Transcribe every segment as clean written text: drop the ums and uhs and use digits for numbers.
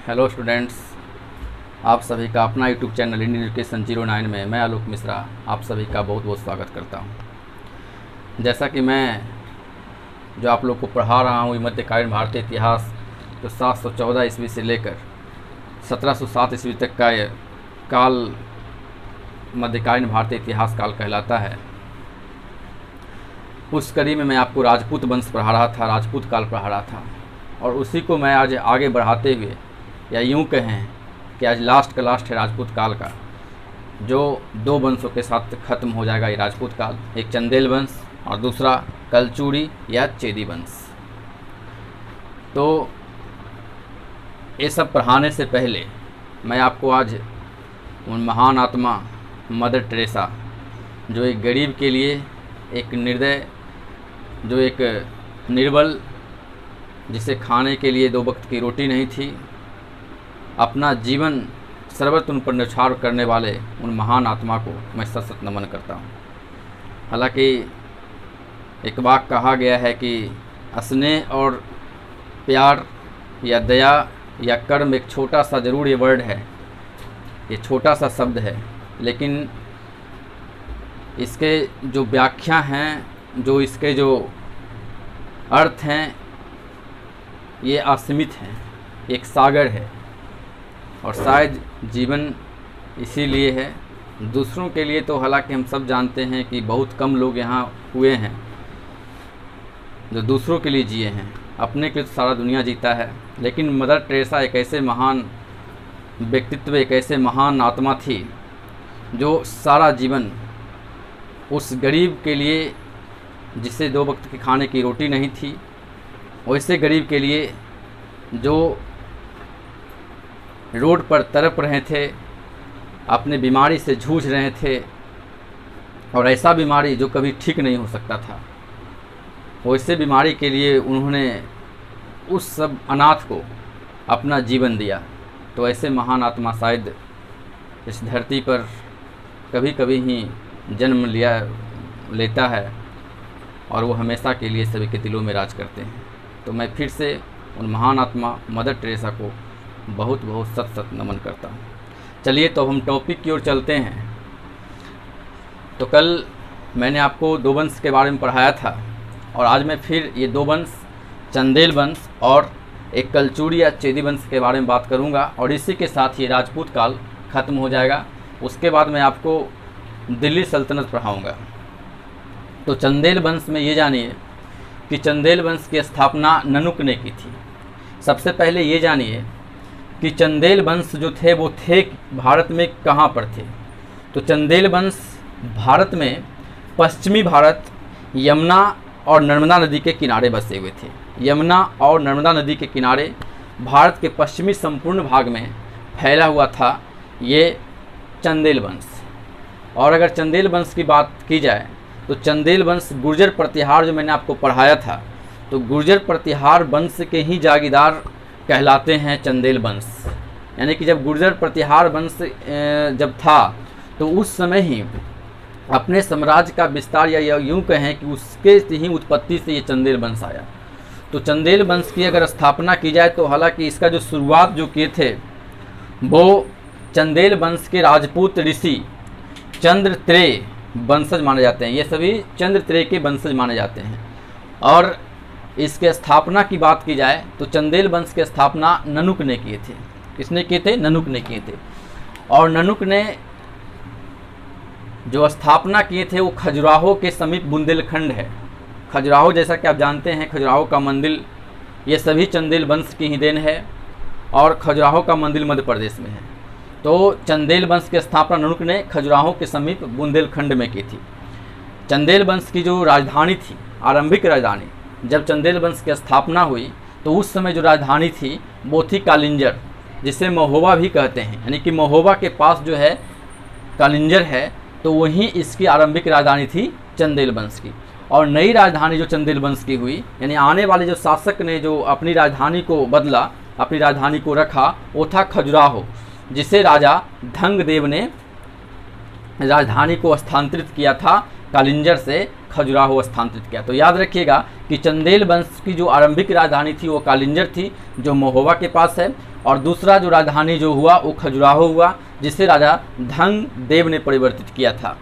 Hello students, आप सभी का अपना यूट्यूब चैनल इंडियन एजुकेशन 09 में मैं आलोक मिश्रा आप सभी का बहुत बहुत स्वागत करता हूं। जैसा कि मैं जो आप लोग को पढ़ा रहा हूं मध्यकालीन भारतीय इतिहास जो 714 ईस्वी से लेकर 1707 ईस्वी तक का ये काल मध्यकालीन भारतीय इतिहास काल कहलाता है। उस कड़ी में मैं आपको राजपूत वंश पढ़ा रहा था, राजपूत काल पढ़ा रहा था, और उसी को मैं आज आगे बढ़ाते हुए, या यूँ कहें कि आज लास्ट का लास्ट है राजपूत काल का, जो दो वंशों के साथ ख़त्म हो जाएगा ये राजपूत काल। एक चंदेल वंश और दूसरा कलचूड़ी या चेदी वंश। तो ये सब पढ़ाने से पहले मैं आपको आज उन महान आत्मा मदर टेरेसा, जो एक गरीब के लिए एक निर्दय, जो एक निर्बल, जिसे खाने के लिए 2 वक्त की रोटी नहीं थी, अपना जीवन सर्वत्र पर न्यौछावर करने वाले उन महान आत्मा को मैं सत नमन करता हूँ। हालांकि एक बात कहा गया है कि स्नेह और प्यार या दया या कर्म एक छोटा सा ज़रूर ये वर्ड है, ये छोटा सा शब्द है, लेकिन इसके जो व्याख्या हैं, जो इसके जो अर्थ हैं, ये असीमित हैं, एक सागर है। और शायद जीवन इसीलिए है। दूसरों के लिए तो हालांकि हम सब जानते हैं कि बहुत कम लोग यहाँ हुए हैं जो दूसरों के लिए जिए हैं, अपने के लिए तो सारा दुनिया जीता है। लेकिन मदर टेरेसा एक ऐसे महान व्यक्तित्व, एक ऐसे महान आत्मा थी जो सारा जीवन उस गरीब के लिए, जिसे 2 वक्त के खाने की रोटी नहीं थी, वैसे गरीब के लिए जो रोड पर तड़प रहे थे, अपने बीमारी से जूझ रहे थे, और ऐसा बीमारी जो कभी ठीक नहीं हो सकता था, वैसे बीमारी के लिए उन्होंने उस सब अनाथ को अपना जीवन दिया। तो ऐसे महान आत्मा शायद इस धरती पर कभी कभी ही जन्म लेता है, और वो हमेशा के लिए सभी के दिलों में राज करते हैं। तो मैं फिर से उन महान आत्मा मदर टेरेसा को बहुत बहुत सत नमन करता हूँ। चलिए तो हम टॉपिक की ओर चलते हैं। तो कल मैंने आपको 2 वंश के बारे में पढ़ाया था, और आज मैं फिर ये 2 वंश, चंदेल वंश और एक कलचूड़ी या चेदी वंश के बारे में बात करूँगा, और इसी के साथ ये राजपूत काल ख़त्म हो जाएगा। उसके बाद मैं आपको दिल्ली सल्तनत पढ़ाऊँगा। तो चंदेल वंश में ये जानिए कि चंदेल वंश की स्थापना ननुक ने की थी। सबसे पहले ये जानिए कि चंदेल वंश जो थे वो थे भारत में कहाँ पर थे। तो चंदेल वंश भारत में पश्चिमी भारत, यमुना और नर्मदा नदी के किनारे बसे हुए थे। यमुना और नर्मदा नदी के किनारे भारत के पश्चिमी संपूर्ण भाग में फैला हुआ था ये चंदेल वंश। और अगर चंदेल वंश की बात की जाए तो चंदेल वंश गुर्जर प्रतिहार, जो मैंने आपको पढ़ाया था, तो गुर्जर प्रतिहार वंश के ही जागीरदार कहलाते हैं चंदेल वंश। यानी कि जब गुर्जर प्रतिहार वंश जब था तो उस समय ही अपने साम्राज्य का विस्तार, या यूँ कहें कि उसके ही उत्पत्ति से ये चंदेल वंश आया। तो चंदेल वंश की अगर स्थापना की जाए तो हालांकि इसका जो शुरुआत जो किए थे वो चंदेल वंश के राजपूत ऋषि चंद्रत्रेय वंशज माने जाते हैं। ये सभी चंद्रत्रेय के वंशज माने जाते हैं। और इसके स्थापना की बात की जाए तो चंदेल वंश की स्थापना ननुक ने किए थे। किसने किए थे? ननुक ने किए थे। और ननुक ने जो स्थापना किए थे वो खजुराहो के समीप बुंदेलखंड है। खजुराहो, जैसा कि आप जानते हैं, खजुराहो का मंदिर ये सभी चंदेल वंश की ही देन है, और खजुराहो का मंदिर मध्य प्रदेश में है। तो चंदेल वंश की स्थापना ननुक ने खजुराहो के समीप बुंदेलखंड में की थी। चंदेल वंश की जो राजधानी थी, आरंभिक राजधानी, जब चंदेल वंश की स्थापना हुई तो उस समय जो राजधानी थी वो थी कालिंजर, जिसे महोबा भी कहते हैं। यानी कि महोबा के पास जो है कालिंजर है, तो वहीं इसकी आरंभिक राजधानी थी चंदेल वंश की। और नई राजधानी जो चंदेल वंश की हुई, यानी आने वाले जो शासक ने जो अपनी राजधानी को बदला, अपनी राजधानी को रखा, वो था खजुराहो, जिसे राजा धंगदेव ने राजधानी को स्थानांतरित किया था, कालिंजर से खजुराहो स्थानांतरित किया। तो याद रखिएगा कि चंदेल वंश की जो आरंभिक राजधानी थी वो कालिंजर थी, जो महोबा के पास है, और दूसरा जो राजधानी जो हुआ वो खजुराहो हुआ, जिसे राजा धंगदेव ने परिवर्तित किया था।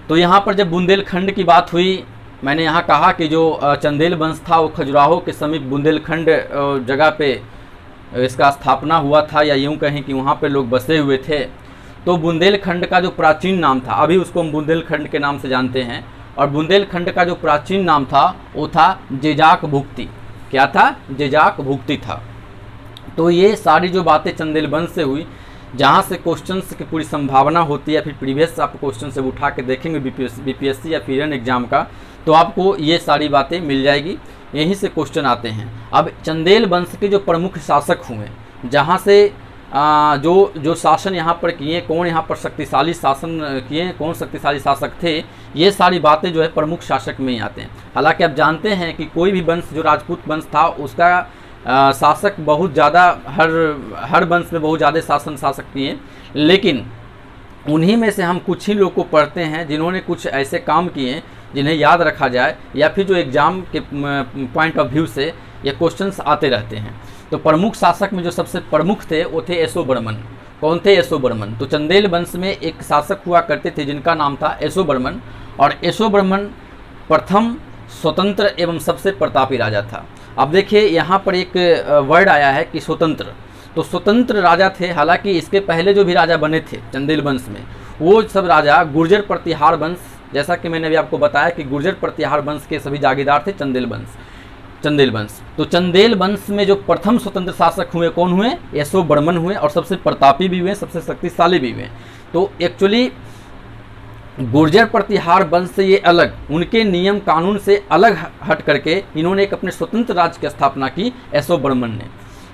तो यहाँ पर जब बुंदेलखंड की बात हुई, मैंने यहाँ कहा कि जो चंदेल वंश था वो खजुराहो के समीप बुंदेलखंड जगह पे इसका स्थापना हुआ था, या यूँ कहें कि वहाँ पे लोग बसे हुए थे। तो बुंदेलखंड का जो प्राचीन नाम था, अभी उसको हम बुंदेलखंड के नाम से जानते हैं, और बुंदेलखंड का जो प्राचीन नाम था वो था जेजाक भुक्ति। क्या था? जेजाक भुक्ति था। तो ये सारी जो बातें चंदेल वंश से हुई, जहाँ से क्वेश्चंस की पूरी संभावना होती है, फिर प्रीवियस आप क्वेश्चन से उठा के देखेंगे बीपीएससी या फिर एग्जाम का, तो आपको ये सारी बातें मिल जाएगी, यहीं से क्वेश्चन आते हैं। अब चंदेल वंश के जो प्रमुख शासक हुए, जहाँ से जो शासन यहाँ पर किए, कौन यहाँ पर शक्तिशाली शासन किए, कौन शक्तिशाली शासक थे, ये सारी बातें जो है प्रमुख शासक में ही आते हैं। हालांकि आप जानते हैं कि कोई भी वंश जो राजपूत वंश था उसका शासक बहुत ज़्यादा, हर वंश में बहुत ज़्यादा शासक किए, लेकिन उन्हीं में से हम कुछ ही लोग को पढ़ते हैं जिन्होंने कुछ ऐसे काम किए जिन्हें याद रखा जाए, या फिर जो एग्ज़ाम के पॉइंट ऑफ व्यू से ये क्वेश्चंस आते रहते हैं। तो प्रमुख शासक में जो सबसे प्रमुख थे वो थे यशोवर्मन। कौन थे? यशोवर्मन। तो चंदेल वंश में एक शासक हुआ करते थे जिनका नाम था यशोवर्मन, और यशोवर्मन प्रथम स्वतंत्र एवं सबसे प्रतापी राजा था। अब देखिए यहाँ पर एक वर्ड आया है कि स्वतंत्र, तो स्वतंत्र राजा थे। हालांकि इसके पहले जो भी राजा बने थे चंदेल वंश में, वो सब राजा गुर्जर प्रतिहार वंश, जैसा कि मैंने अभी आपको बताया कि गुर्जर प्रतिहार वंश के सभी जागीरदार थे चंदेल वंश। तो चंदेल वंश में जो प्रथम स्वतंत्र शासक हुए, कौन हुए? यशोवर्मन हुए, और सबसे प्रतापी भी हुए, सबसे शक्तिशाली भी हुए। तो एक्चुअली गुर्जर प्रतिहार वंश से ये अलग, उनके नियम कानून से अलग हट करके इन्होंने एक अपने स्वतंत्र राज्य की स्थापना की यशोवर्मन ने,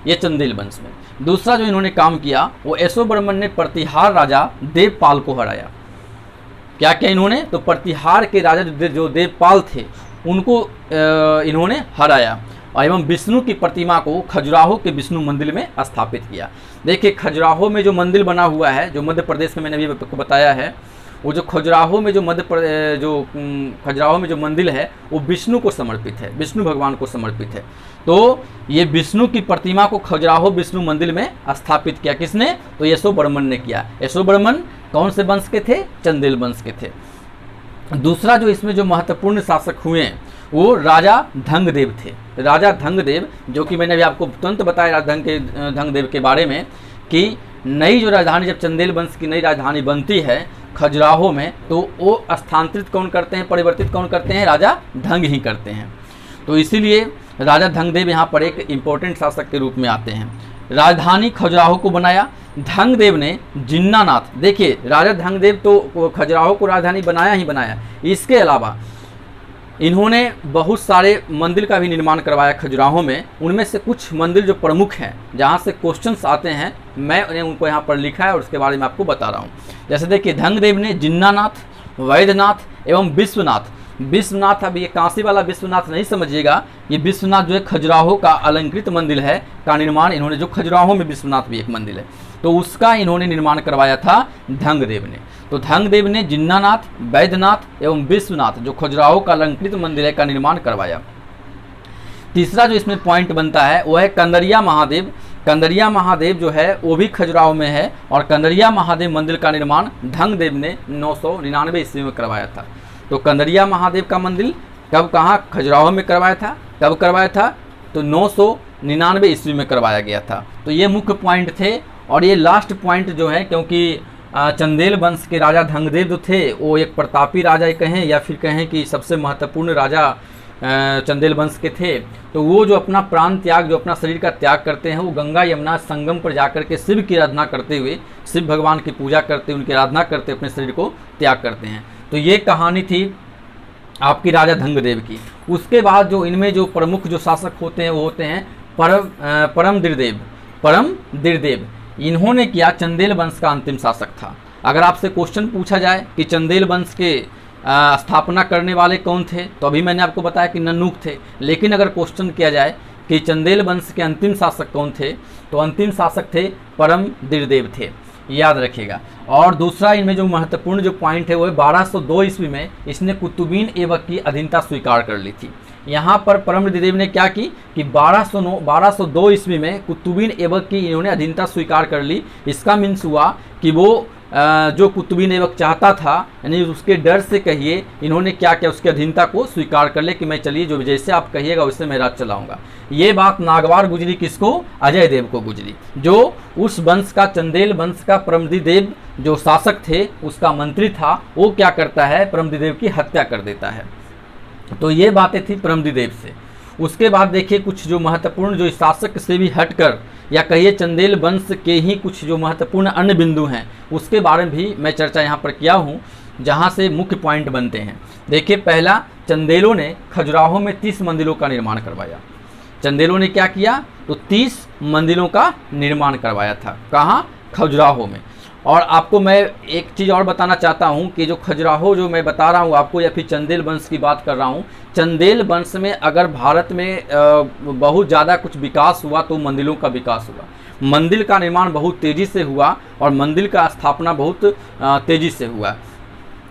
ये चंदेल वंश में। दूसरा जो इन्होंने काम किया वो यशोवर्मन ने प्रतिहार राजा देवपाल को हराया। क्या क्या इन्होंने? तो प्रतिहार के राजा जो देवपाल थे उनको इन्होंने हराया, और एवं विष्णु की प्रतिमा को खजुराहो के विष्णु मंदिर में स्थापित किया। देखिए खजुराहो में जो मंदिर बना हुआ है, जो मध्य प्रदेश में मैंने अभी आपको बताया है, वो जो खजुराहो में जो खजुराहो में जो मंदिर है वो विष्णु को समर्पित है, विष्णु भगवान को समर्पित है। तो ये विष्णु की प्रतिमा को खजुराहो विष्णु मंदिर में स्थापित किया किसने? तो यशोवर्मन ने किया। यशोवर्मन कौन से वंश के थे? चंदेल वंश के थे। दूसरा जो इसमें जो महत्वपूर्ण शासक हुए वो राजा धंगदेव थे। राजा धंगदेव, जो कि मैंने अभी आपको तुरंत बताया धंगदेव के बारे में, कि नई जो राजधानी, जब चंदेल वंश की नई राजधानी बनती है खजुराहो में, तो वो स्थानांतरित कौन करते हैं, परिवर्तित कौन करते हैं? राजा धंग ही करते हैं। तो इसीलिए राजा धंगदेव यहाँ पर एक इम्पोर्टेंट शासक के रूप में आते हैं। राजधानी खजुराहो को बनाया धंगदेव ने जिन्नानाथ। देखिए राजा धंगदेव तो खजुराहो को राजधानी बनाया ही बनाया, इसके अलावा इन्होंने बहुत सारे मंदिर का भी निर्माण करवाया खजुराहो में। उनमें से कुछ मंदिर जो प्रमुख हैं, जहाँ से क्वेश्चंस आते हैं, मैं उन्हें उनको यहाँ पर लिखा है और उसके बारे में आपको बता रहा हूँ। जैसे देखिए धंगदेव ने जिन्नानाथ, वैद्यनाथ एवं विश्वनाथ, अब ये काशी वाला विश्वनाथ नहीं समझिएगा, ये विश्वनाथ जो है खजुराहो का अलंकृत मंदिर है, का निर्माण इन्होंने, जो खजुराहो में विश्वनाथ भी एक मंदिर है, तो उसका इन्होंने निर्माण करवाया था धंगदेव ने। तो धंगदेव ने जिन्नानाथ, वैद्यनाथ एवं विश्वनाथ, जो खजुराहो का अलंकृत मंदिर है, का निर्माण करवाया। तीसरा जो इसमें पॉइंट बनता है वो है कंदरिया महादेव। कंदरिया महादेव जो है वो भी खजुराहो में है, और कंदरिया महादेव मंदिर का निर्माण धंगदेव ने 999 ईस्वी में करवाया था। तो कंदरिया महादेव का मंदिर कब, कहाँ? खजुराहो में करवाया था। कब करवाया था? तो 999 ईस्वी में करवाया गया था। तो ये मुख्य पॉइंट थे। और ये लास्ट पॉइंट जो है, क्योंकि चंदेल वंश के राजा धंगदेव जो थे वो एक प्रतापी राजा कहें, या फिर कहें कि सबसे महत्वपूर्ण राजा चंदेल वंश के थे, तो वो जो अपना प्राण त्याग, जो अपना शरीर का त्याग करते हैं, वो गंगा यमुना संगम पर जाकर के शिव की आराधना करते हुए, शिव भगवान की पूजा करते, उनकी आराधना करते अपने शरीर को त्याग करते हैं। तो ये कहानी थी आपकी राजा धंगदेव की। उसके बाद जो इनमें जो प्रमुख जो शासक होते हैं वो होते हैं परमदिरदेव। इन्होंने किया चंदेल वंश का अंतिम शासक था। अगर आपसे क्वेश्चन पूछा जाए कि चंदेल वंश के स्थापना करने वाले कौन थे, तो अभी मैंने आपको बताया कि नन्नूक थे। लेकिन अगर क्वेश्चन किया जाए कि चंदेल वंश के अंतिम शासक कौन थे, तो अंतिम शासक थे परमदिरदेव थे। याद रखिएगा। और दूसरा इनमें जो महत्वपूर्ण जो पॉइंट है वो है 1202 ईस्वी में इसने कुतुबीन ऐबक की अधीनता स्वीकार कर ली थी। यहाँ पर परमृदिदेव ने क्या की कि 1202 ईस्वी में कुतुबीन ऐबक की इन्होंने अधीनता स्वीकार कर ली। इसका मीन्स हुआ कि वो जो कुतुबीन ऐबक चाहता था, यानी उसके डर से कहिए, इन्होंने क्या किया, उसकी अधीनता को स्वीकार कर ले कि मैं चलिए जो जैसे आप कहिएगा वैसे मैं राज चलाऊंगा। ये बात नागवार गुजरी किसको? अजय देव को गुजरी, जो उस वंश का, चंदेल वंश का परमृदिदेव जो शासक थे उसका मंत्री था। वो क्या करता है, परमृदिदेव की हत्या कर देता है। तो ये बातें थी परमृदिदेव से। उसके बाद देखिए कुछ जो महत्वपूर्ण जो शासक से भी हटकर या कहिए चंदेल वंश के ही कुछ जो महत्वपूर्ण अन्य बिंदु हैं उसके बारे में भी मैं चर्चा यहाँ पर किया हूँ, जहाँ से मुख्य पॉइंट बनते हैं। देखिए पहला, चंदेलों ने खजुराहो में 30 मंदिरों का निर्माण करवाया। चंदेलों ने क्या किया? तो 30 मंदिरों का निर्माण करवाया था। कहाँ? खजुराहो में। और आपको मैं एक चीज़ और बताना चाहता हूँ कि जो खजुराहो जो मैं बता रहा हूँ आपको, या फिर चंदेल वंश की बात कर रहा हूँ, चंदेल वंश में अगर भारत में बहुत ज़्यादा कुछ विकास हुआ तो मंदिरों का विकास हुआ। मंदिर का निर्माण बहुत तेज़ी से हुआ और मंदिर का स्थापना बहुत तेज़ी से हुआ।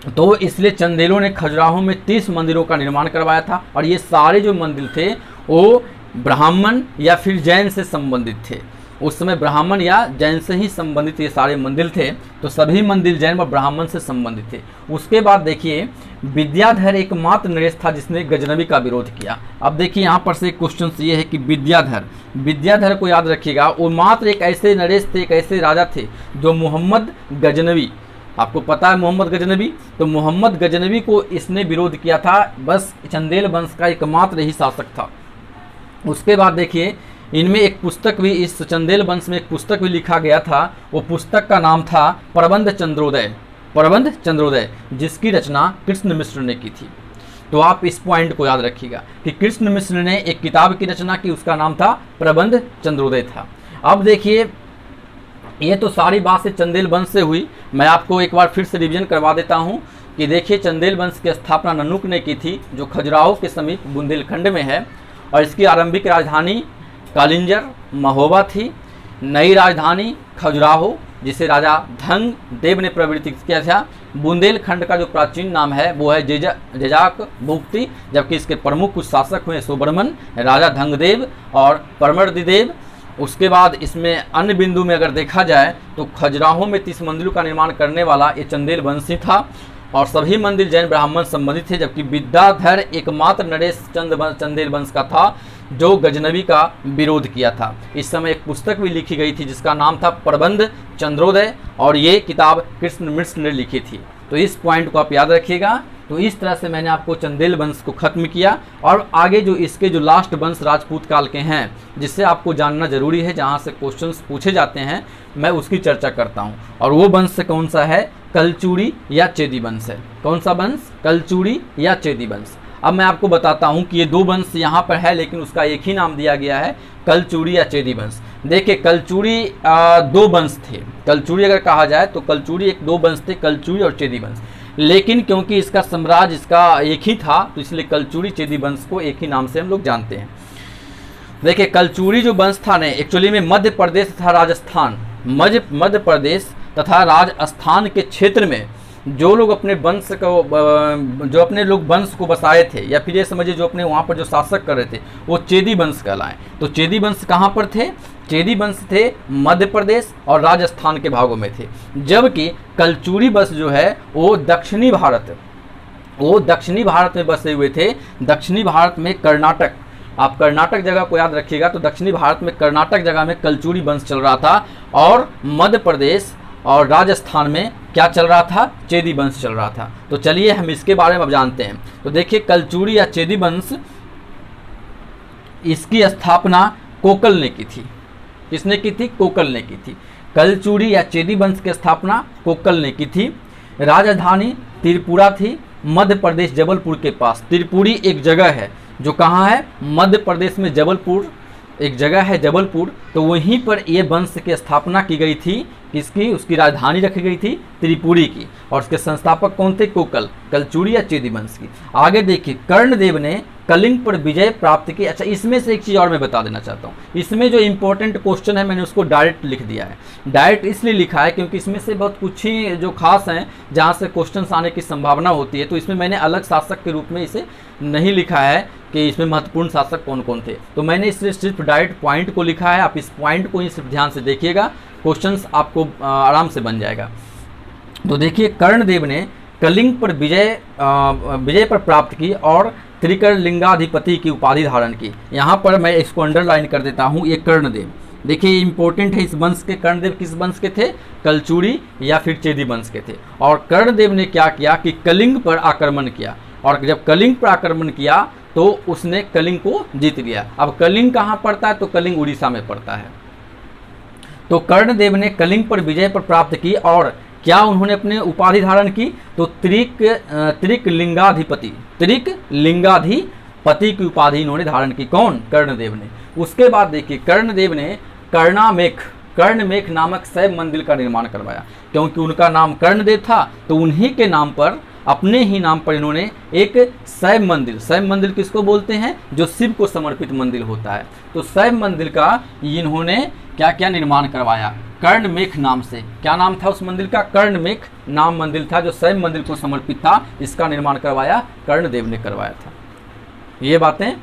तो इसलिए चंदेलों ने खजुराहो में 30 मंदिरों का निर्माण करवाया था। और ये सारे जो मंदिर थे वो ब्राह्मण या फिर जैन से संबंधित थे। उस समय ब्राह्मण या जैन से ही संबंधित ये सारे मंदिर थे। तो सभी मंदिर जैन व ब्राह्मण से संबंधित थे। उसके बाद देखिए विद्याधर एकमात्र नरेश था जिसने गजनवी का विरोध किया। अब देखिए यहाँ पर से एक क्वेश्चन ये है कि विद्याधर को याद रखिएगा, वो मात्र एक ऐसे नरेश थे, एक ऐसे राजा थे जो मोहम्मद गजनवी, आपको पता है मोहम्मद गजनवी, तो मोहम्मद गजनवी को इसने विरोध किया था। बस चंदेल वंश का एकमात्र ही शासक था। उसके बाद देखिए इनमें एक पुस्तक भी, इस चंदेल वंश में एक पुस्तक भी लिखा गया था। वो पुस्तक का नाम था प्रबंध चंद्रोदय, जिसकी रचना कृष्ण मिश्र ने की थी। तो आप इस पॉइंट को याद रखिएगा कि कृष्ण मिश्र ने एक किताब की रचना की, उसका नाम था प्रबंध चंद्रोदय था। अब देखिए ये तो सारी बात से चंदेल वंश से हुई। मैं आपको एक बार फिर से रिवीजन करवा देता हूँ कि देखिए चंदेल वंश की स्थापना ननुक ने की थी, जो खजुराहो के समीप बुंदेलखंड में है। और इसकी आरंभिक राजधानी कालिंजर महोबा थी। नई राजधानी खजुराहो, जिसे राजा धंग देव ने प्रवृत्ति किया था। बुंदेलखंड का जो प्राचीन नाम है वो है जजाक भुक्ति, जबकि इसके प्रमुख कुछ शासक हुए सोबरमन, राजा धंगदेव और परमृदिदेव। उसके बाद इसमें अन्य बिंदु में अगर देखा जाए तो खजुराहो में 30 मंदिरों का निर्माण करने वाला ये चंदेल वंशी था और सभी मंदिर जैन ब्राह्मण संबंधित थे। जबकि विद्याधर एकमात्र नरेश चंदेल वंश का था जो गजनवी का विरोध किया था। इस समय एक पुस्तक भी लिखी गई थी जिसका नाम था प्रबंध चंद्रोदय, और ये किताब कृष्ण मिश्र ने लिखी थी। तो इस पॉइंट को आप याद रखिएगा। तो इस तरह से मैंने आपको चंदेल वंश को खत्म किया। और आगे जो इसके जो लास्ट वंश राजपूत काल के हैं, जिससे आपको जानना जरूरी है, जहाँ से क्वेश्चंस पूछे जाते हैं, मैं उसकी चर्चा करता हूँ। और वो वंश कौन सा है? कलचूड़ी या चेदी वंश है। कौन सा वंश? कलचूड़ी या चेदी वंश। अब मैं आपको बताता हूँ कि ये दो वंश यहाँ पर है, लेकिन उसका एक ही नाम दिया गया है, कलचूड़ी या चेदी वंश। देखिए कलचूड़ी दो वंश थे। कलचूड़ी अगर कहा जाए तो कलचूड़ी एक दो वंश थे, कलचूड़ी और चेदी वंश। लेकिन क्योंकि इसका साम्राज्य इसका एक ही था, तो इसलिए कलचूड़ी चेदी वंश को एक ही नाम से हम लोग जानते हैं। देखिए कलचूड़ी जो वंश था ने एक्चुअली में मध्य प्रदेश तथा राजस्थान, मध्य प्रदेश तथा राजस्थान के क्षेत्र में जो लोग अपने वंश को, जो अपने लोग वंश को बसाए थे, या फिर ये समझिए जो अपने वहाँ पर जो शासक कर रहे थे, वो चेदी वंश कहलाए। तो चेदी वंश कहाँ पर थे? चेदी वंश थे मध्य प्रदेश और राजस्थान के भागों में थे। जबकि कलचूड़ी वंश जो है वो दक्षिणी भारत में बसे हुए थे। दक्षिणी भारत में कर्नाटक, आप कर्नाटक जगह को याद रखिएगा, तो दक्षिणी भारत में कर्नाटक जगह में कलचूड़ी वंश चल रहा था, और मध्य प्रदेश और राजस्थान में क्या चल रहा था? चेदी वंश चल रहा था। तो चलिए हम इसके बारे में अब जानते हैं। तो देखिए कलचूड़ी या चेदी वंश, इसकी स्थापना कोकल ने की थी। किसने की थी? कोकल ने की थी। कलचूड़ी या चेदी वंश की स्थापना कोकल ने की थी। राजधानी त्रिपुरा थी, मध्य प्रदेश जबलपुर के पास। त्रिपुरी एक जगह है जो कहाँ है? मध्य प्रदेश में जबलपुर एक जगह है, जबलपुर। तो वहीं पर ये वंश की स्थापना की गई थी। किसकी? उसकी राजधानी रखी गई थी त्रिपुरी की। और उसके संस्थापक कौन थे? कोकल, कलचूड़ी या चेदी वंश की। आगे देखिए कर्णदेव ने कलिंग पर विजय प्राप्त की। अच्छा, इसमें से एक चीज़ और मैं बता देना चाहता हूँ, इसमें जो इंपॉर्टेंट क्वेश्चन है मैंने उसको डायरेक्ट लिख दिया है। डायरेक्ट इसलिए लिखा है क्योंकि इसमें से बहुत कुछ ही जो खास हैं जहाँ से क्वेश्चन आने की संभावना होती है, तो इसमें मैंने अलग शासक के रूप में इसे नहीं लिखा है कि इसमें महत्वपूर्ण शासक कौन कौन थे। तो मैंने इसलिए सिर्फ डायरेक्ट पॉइंट को लिखा है। आप इस पॉइंट को ही सिर्फ ध्यान से देखिएगा, क्वेश्चंस आपको आराम से बन जाएगा। तो देखिए, कर्णदेव ने कलिंग पर विजय पर प्राप्त की और त्रिकर लिंगाधिपति की उपाधि धारण की। यहाँ पर मैं इसको अंडरलाइन कर देता हूँ, ये कर्णदेव देखिए इंपॉर्टेंट है। इस वंश के कर्णदेव किस वंश के थे? कलचूड़ी या फिर चेदी वंश के थे। और कर्णदेव ने क्या किया कि कलिंग पर आक्रमण किया, और जब कलिंग पर आक्रमण किया तो उसने कलिंग को जीत लिया। अब कलिंग कहाँ पड़ता है? तो कलिंग उड़ीसा में पड़ता है। तो कर्णदेव ने कलिंग पर विजय पर प्राप्त की और क्या उन्होंने अपने उपाधि धारण की? तो त्रिक लिंगाधिपति की उपाधि इन्होंने धारण की। कौन? कर्णदेव ने। उसके बाद देखिए, कर्णदेव ने कर्णमेख नामक शैव मंदिर का निर्माण करवाया। क्योंकि उनका नाम कर्णदेव था तो उन्हीं के नाम पर, अपने ही नाम पर इन्होंने एक शैव मंदिर किसको बोलते हैं? जो शिव को समर्पित मंदिर होता है। तो शैव मंदिर का इन्होंने क्या क्या निर्माण करवाया? कर्णमेख नाम से। क्या नाम था उस मंदिर का? कर्णमेख नाम मंदिर था जो शैव मंदिर को समर्पित था। इसका निर्माण करवाया कर्णदेव ने करवाया था। ये बातें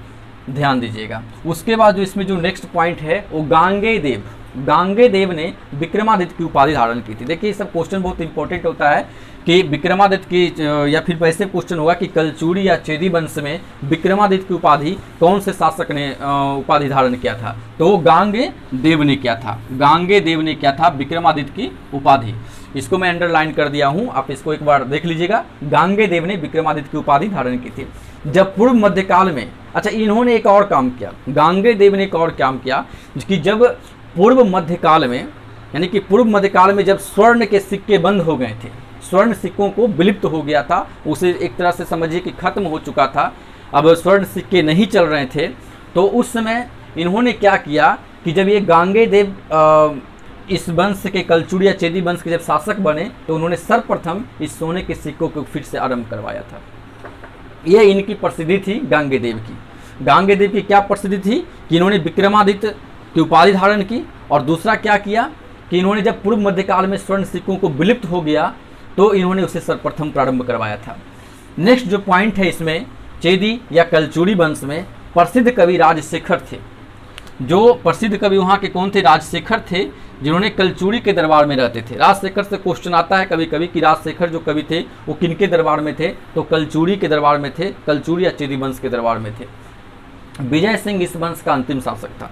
ध्यान दीजिएगा। उसके बाद जो इसमें जो नेक्स्ट पॉइंट है वो गांगे देव ने विक्रमादित्य की उपाधि धारण की थी। देखिए, सब क्वेश्चन बहुत इंपॉर्टेंट होता है कि विक्रमादित्य की, या फिर वैसे क्वेश्चन होगा कि कलचूड़ी या चेदी वंश में विक्रमादित्य की उपाधि कौन से शासक ने उपाधि धारण किया था? तो गांगे देव ने किया था विक्रमादित्य की उपाधि। इसको मैं अंडरलाइन कर दिया हूँ, आप इसको एक बार देख लीजिएगा। गांगे देव ने विक्रमादित्य की उपाधि धारण की थी। जब पूर्व मध्यकाल में, अच्छा इन्होंने एक और काम किया, गांगे देव ने एक और काम किया कि जब पूर्व मध्यकाल में, यानी कि पूर्व मध्यकाल में जब स्वर्ण के सिक्के बंद हो गए थे, स्वर्ण सिक्कों को विलुप्त हो गया था, उसे एक तरह से समझिए कि खत्म हो चुका था, अब स्वर्ण सिक्के नहीं चल रहे थे, तो उस समय इन्होंने क्या किया कि जब ये गांगे देव इस वंश के, कलचूड़ी या चेदी वंश के जब शासक बने, तो उन्होंने सर्वप्रथम इस सोने के सिक्कों को फिर से आरंभ करवाया था। ये इनकी प्रसिद्धि थी गांगे देव की। गांगे देव की क्या प्रसिद्धि थी कि इन्होंने विक्रमादित्य की उपाधि धारण की, और दूसरा क्या किया कि इन्होंने जब पूर्व मध्यकाल में स्वर्ण सिक्कों को विलुप्त हो गया तो इन्होंने उसे सर्वप्रथम प्रारंभ करवाया था। नेक्स्ट जो पॉइंट है इसमें, चेदी या कलचूड़ी वंश में प्रसिद्ध कवि राजशेखर थे। जो प्रसिद्ध कवि वहाँ के कौन थे? राजशेखर थे, जिन्होंने कलचूड़ी के दरबार में रहते थे। राजशेखर से क्वेश्चन आता है कभी कभी कि राजशेखर जो कवि थे वो किनके दरबार में थे? तो कलचूड़ी के दरबार में थे, कलचूड़ी या चेदी वंश के दरबार में थे। विजय सिंह इस वंश का अंतिम शासक था।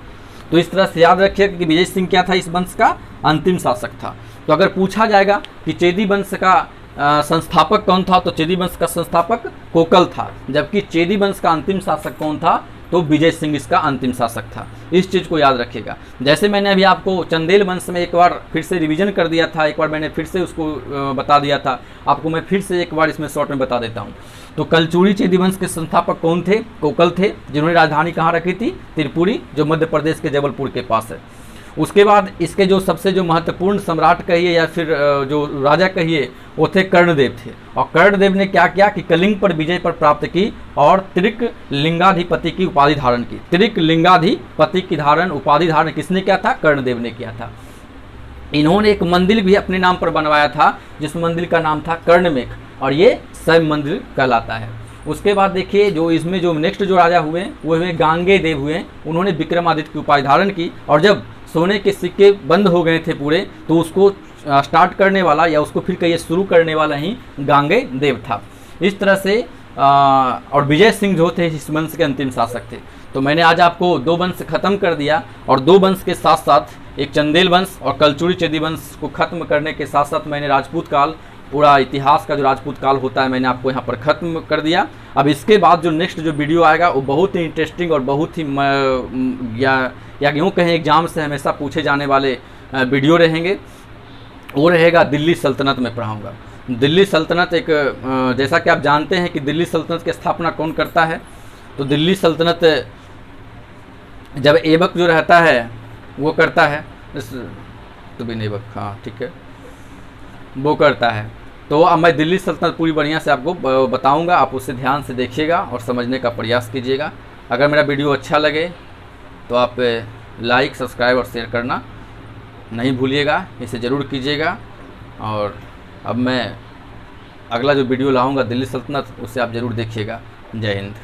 तो इस तरह से याद रखिए कि विजय सिंह क्या था? इस वंश का अंतिम शासक था। तो अगर पूछा जाएगा कि चेदी वंश का संस्थापक कौन था, तो चेदी वंश का संस्थापक कोकल था, जबकि चेदी वंश का अंतिम शासक कौन था? तो विजय सिंह इसका अंतिम शासक था। इस चीज़ को याद रखिएगा। जैसे मैंने अभी आपको चंदेल वंश में एक बार फिर से रिवीजन कर दिया था, एक बार मैंने फिर से उसको बता दिया था, आपको मैं फिर से एक बार इसमें शॉर्ट में बता देता हूँ। तो कलचूड़ी चेदी वंश के संस्थापक कौन थे? कोकल थे, जिन्होंने राजधानी कहाँ रखी थी? त्रिपुरी, जो मध्य प्रदेश के जबलपुर के पास है। उसके बाद इसके जो सबसे जो महत्वपूर्ण सम्राट कहिए या फिर जो राजा कहिए वो थे कर्णदेव थे। और कर्णदेव ने क्या किया कि कलिंग पर विजय पर प्राप्त की और त्रिक लिंगाधिपति की उपाधि धारण की। त्रिक लिंगाधिपति की उपाधि धारण किसने किया था? कर्णदेव ने किया था। इन्होंने एक मंदिर भी अपने नाम पर बनवाया था, जिस मंदिर का नाम था कर्णमेख, और ये शैव मंदिर कहलाता है। उसके बाद देखिए, जो इसमें जो नेक्स्ट जो राजा हुए वो हुए गांगे देव हुए। उन्होंने विक्रमादित्य की उपाधि धारण की, और जब सोने के सिक्के बंद हो गए थे पूरे, तो उसको स्टार्ट करने वाला या उसको फिर कहिए शुरू करने वाला ही गांगे देव था। इस तरह से और विजय सिंह जो थे इस वंश के अंतिम शासक थे। तो मैंने आज आपको दो वंश खत्म कर दिया, और दो वंश के साथ साथ एक चंदेल वंश और कलचूड़ी चेदी वंश को खत्म करने के साथ साथ मैंने राजपूत काल, पूरा इतिहास का जो राजपूत काल होता है, मैंने आपको यहाँ पर ख़त्म कर दिया। अब इसके बाद जो नेक्स्ट जो वीडियो आएगा वो बहुत ही इंटरेस्टिंग और बहुत ही या यूँ कहें एग्जाम से हमेशा पूछे जाने वाले वीडियो रहेंगे। वो रहेगा दिल्ली सल्तनत में पढ़ाऊँगा। दिल्ली सल्तनत एक, जैसा कि आप जानते हैं कि दिल्ली सल्तनत की स्थापना कौन करता है? तो दिल्ली सल्तनत जब ऐबक जो रहता है वो करता है, तो भी ऐबक, हाँ ठीक है, वो करता है। तो अब मैं दिल्ली सल्तनत पूरी बढ़िया से आपको बताऊंगा, आप उसे ध्यान से देखिएगा और समझने का प्रयास कीजिएगा। अगर मेरा वीडियो अच्छा लगे तो आप लाइक, सब्सक्राइब और शेयर करना नहीं भूलिएगा, इसे ज़रूर कीजिएगा। और अब मैं अगला जो वीडियो लाऊंगा दिल्ली सल्तनत, उसे आप ज़रूर देखिएगा। जय हिंद।